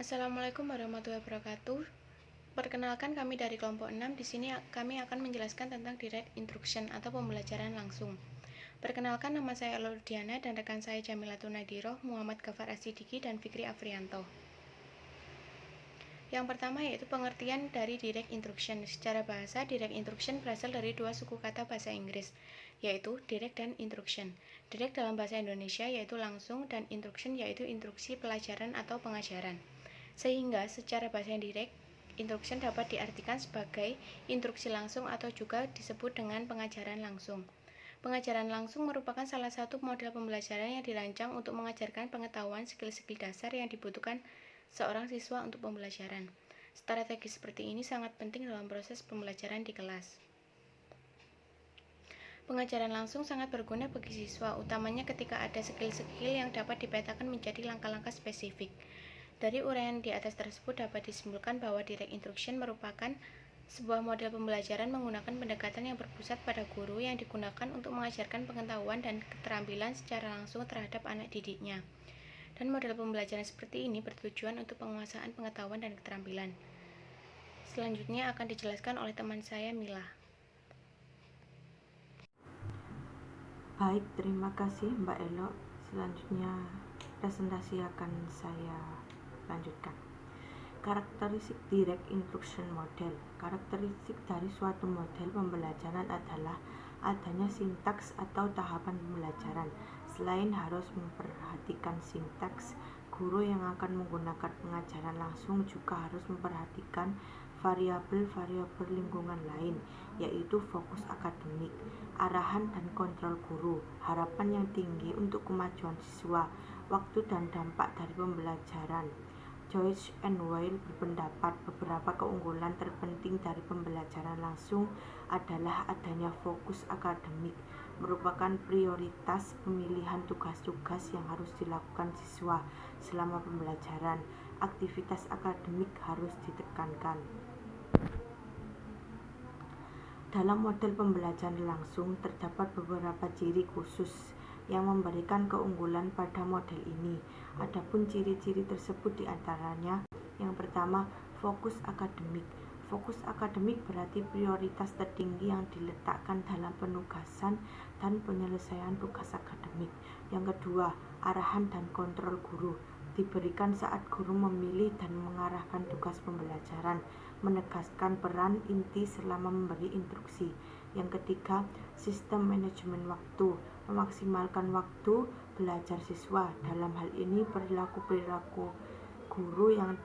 Assalamualaikum warahmatullahi wabarakatuh. Perkenalkan, kami dari kelompok 6. Di sini kami akan menjelaskan tentang direct instruction atau pembelajaran langsung. Perkenalkan, nama saya Lordiana dan rekan saya Jamilatun Nadiroh, Muhammad Ghafar Asidiki, dan Fikri Afrianto. Yang pertama yaitu pengertian dari direct instruction. Secara bahasa, direct instruction berasal dari dua suku kata bahasa Inggris, yaitu direct dan instruction. Direct dalam bahasa Indonesia yaitu langsung, dan instruction yaitu instruksi pelajaran atau pengajaran. Sehingga secara bahasa direct, instruction dapat diartikan sebagai instruksi langsung atau juga disebut dengan pengajaran langsung. Pengajaran langsung merupakan salah satu model pembelajaran yang dirancang untuk mengajarkan pengetahuan skill-skill dasar yang dibutuhkan seorang siswa untuk pembelajaran. Strategi seperti ini sangat penting dalam proses pembelajaran di kelas. Pengajaran langsung sangat berguna bagi siswa, utamanya ketika ada skill-skill yang dapat dipetakan menjadi langkah-langkah spesifik. Dari uraian di atas tersebut dapat disimpulkan bahwa direct instruction merupakan sebuah model pembelajaran menggunakan pendekatan yang berpusat pada guru yang digunakan untuk mengajarkan pengetahuan dan keterampilan secara langsung terhadap anak didiknya. Dan model pembelajaran seperti ini bertujuan untuk penguasaan pengetahuan dan keterampilan. Selanjutnya akan dijelaskan oleh teman saya, Mila. Baik, terima kasih Mbak Elo. Selanjutnya presentasi akan saya lanjutkan. Karakteristik direct instruction model. Karakteristik dari suatu model pembelajaran adalah adanya sintaks atau tahapan pembelajaran. Selain harus memperhatikan sintaks, guru yang akan menggunakan pengajaran langsung juga harus memperhatikan variabel-variabel lingkungan lain, yaitu fokus akademik, arahan dan kontrol guru, harapan yang tinggi untuk kemajuan siswa, waktu dan dampak dari pembelajaran. Joyce and Weil berpendapat beberapa keunggulan terpenting dari pembelajaran langsung adalah adanya fokus akademik, merupakan prioritas pemilihan tugas-tugas yang harus dilakukan siswa selama pembelajaran. Aktivitas akademik harus ditekankan. Dalam model pembelajaran langsung, terdapat beberapa ciri khusus yang memberikan keunggulan pada model ini. Adapun ciri-ciri tersebut diantaranya, yang pertama, fokus akademik. Fokus akademik berarti prioritas tertinggi yang diletakkan dalam penugasan dan penyelesaian tugas akademik. Yang kedua, arahan dan kontrol guru diberikan saat guru memilih dan mengarahkan tugas pembelajaran, menegaskan peran inti selama memberi instruksi. Yang ketiga, sistem manajemen waktu, memaksimalkan waktu belajar siswa. Dalam hal ini, perilaku-perilaku guru yang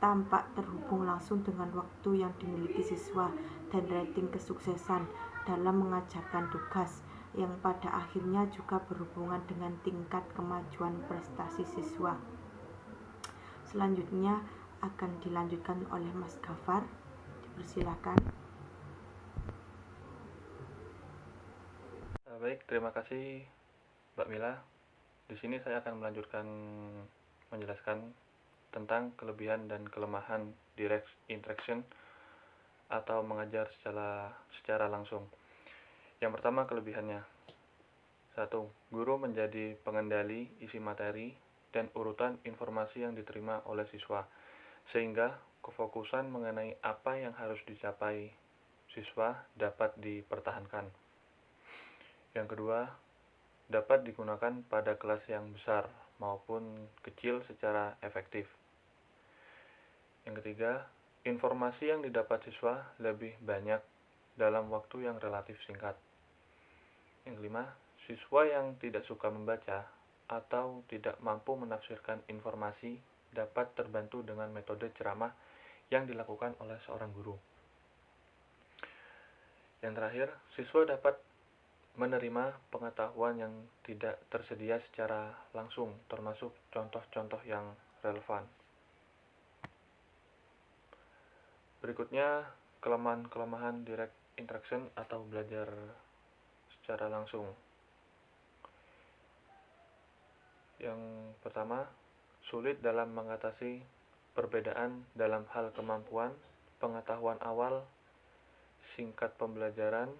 tampak terhubung langsung dengan waktu yang dimiliki siswa dan rating kesuksesan dalam mengajarkan tugas, yang pada akhirnya juga berhubungan dengan tingkat kemajuan prestasi siswa. Selanjutnya akan dilanjutkan oleh Mas Ghafar. Dipersilakan. Baik, terima kasih Mbak Mila. Di sini saya akan menjelaskan tentang kelebihan dan kelemahan direct instruction atau mengajar secara langsung. Yang pertama, kelebihannya. 1. Guru menjadi pengendali isi materi dan urutan informasi yang diterima oleh siswa, sehingga kefokusan mengenai apa yang harus dicapai siswa dapat dipertahankan. Yang kedua, dapat digunakan pada kelas yang besar maupun kecil secara efektif. Yang ketiga, informasi yang didapat siswa lebih banyak dalam waktu yang relatif singkat. Yang kelima, siswa yang tidak suka membaca atau tidak mampu menafsirkan informasi dapat terbantu dengan metode ceramah yang dilakukan oleh seorang guru. Yang terakhir, siswa dapat menerima pengetahuan yang tidak tersedia secara langsung, termasuk contoh-contoh yang relevan. Berikutnya, kelemahan-kelemahan direct instruction atau belajar secara langsung. Yang pertama, sulit dalam mengatasi perbedaan dalam hal kemampuan, pengetahuan awal, singkat pembelajaran,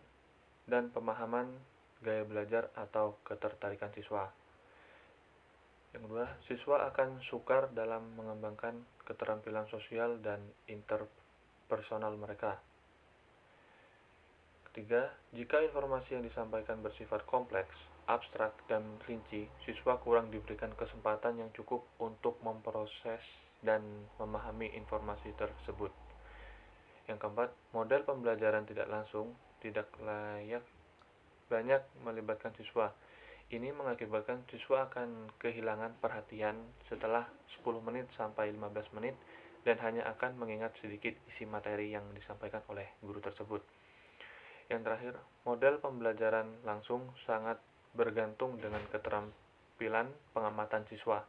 dan pemahaman gaya belajar atau ketertarikan siswa. Yang kedua, siswa akan sukar dalam mengembangkan keterampilan sosial dan interpersonal mereka. Ketiga, jika informasi yang disampaikan bersifat kompleks, abstrak, dan rinci, siswa kurang diberikan kesempatan yang cukup untuk memproses dan memahami informasi tersebut. Yang keempat, model pembelajaran tidak langsung tidak layak banyak melibatkan siswa. Ini mengakibatkan siswa akan kehilangan perhatian setelah 10 menit sampai 15 menit dan hanya akan mengingat sedikit isi materi yang disampaikan oleh guru tersebut. Yang terakhir, model pembelajaran langsung sangat bergantung dengan keterampilan pengamatan siswa.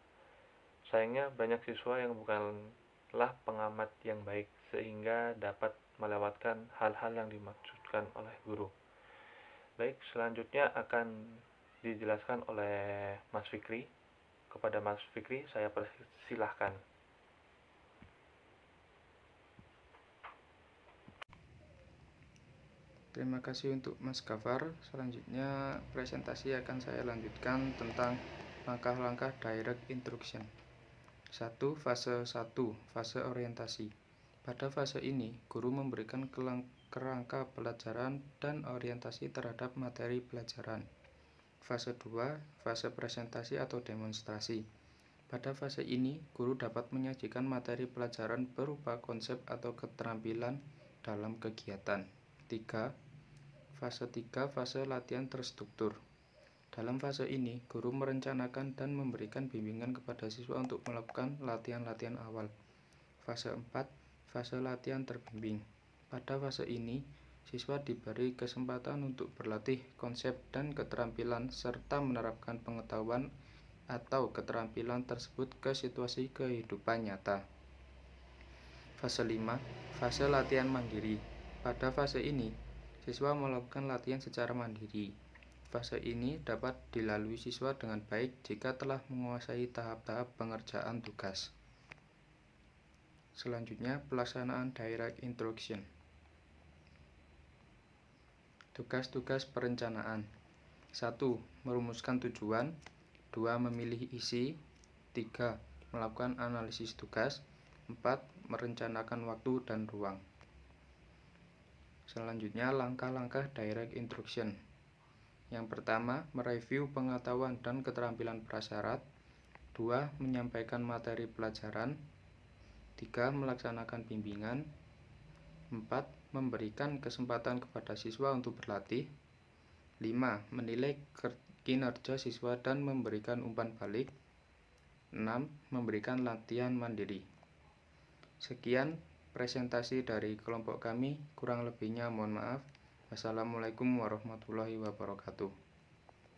Sayangnya, banyak siswa yang bukanlah pengamat yang baik sehingga dapat melewatkan hal-hal yang dimaksudkan oleh guru. Baik, selanjutnya akan dijelaskan oleh Mas Fikri. Kepada Mas Fikri, saya persilahkan. Terima kasih untuk Mas Gafar. Selanjutnya presentasi akan saya lanjutkan tentang langkah-langkah direct instruction. 1. Fase 1. Fase orientasi. Pada fase ini, guru memberikan kerangka pelajaran dan orientasi terhadap materi pelajaran. Fase 2. Fase presentasi atau demonstrasi. Pada fase ini, guru dapat menyajikan materi pelajaran berupa konsep atau keterampilan dalam kegiatan. 3. Fase 3. Fase latihan terstruktur. Dalam fase ini, guru merencanakan dan memberikan bimbingan kepada siswa untuk melakukan latihan-latihan awal. Fase 4. Fase latihan terbimbing. Pada fase ini, siswa diberi kesempatan untuk berlatih konsep dan keterampilan serta menerapkan pengetahuan atau keterampilan tersebut ke situasi kehidupan nyata. Fase 5. Fase latihan mandiri. Pada fase ini, siswa melakukan latihan secara mandiri. Fase ini dapat dilalui siswa dengan baik jika telah menguasai tahap-tahap pengerjaan tugas. Selanjutnya, pelaksanaan direct instruction. Tugas-tugas perencanaan. 1. Merumuskan tujuan. 2. Memilih isi. 3. Melakukan analisis tugas. 4. Merencanakan waktu dan ruang. Selanjutnya, langkah-langkah direct instruction. Yang pertama, mereview pengetahuan dan keterampilan prasyarat. 2. Menyampaikan materi pelajaran. 3. Melaksanakan bimbingan. 4. Memberikan kesempatan kepada siswa untuk berlatih. 5. Menilai kinerja siswa dan memberikan umpan balik. 6. Memberikan latihan mandiri. Sekian presentasi dari kelompok kami, kurang lebihnya mohon maaf. Wassalamualaikum warahmatullahi wabarakatuh.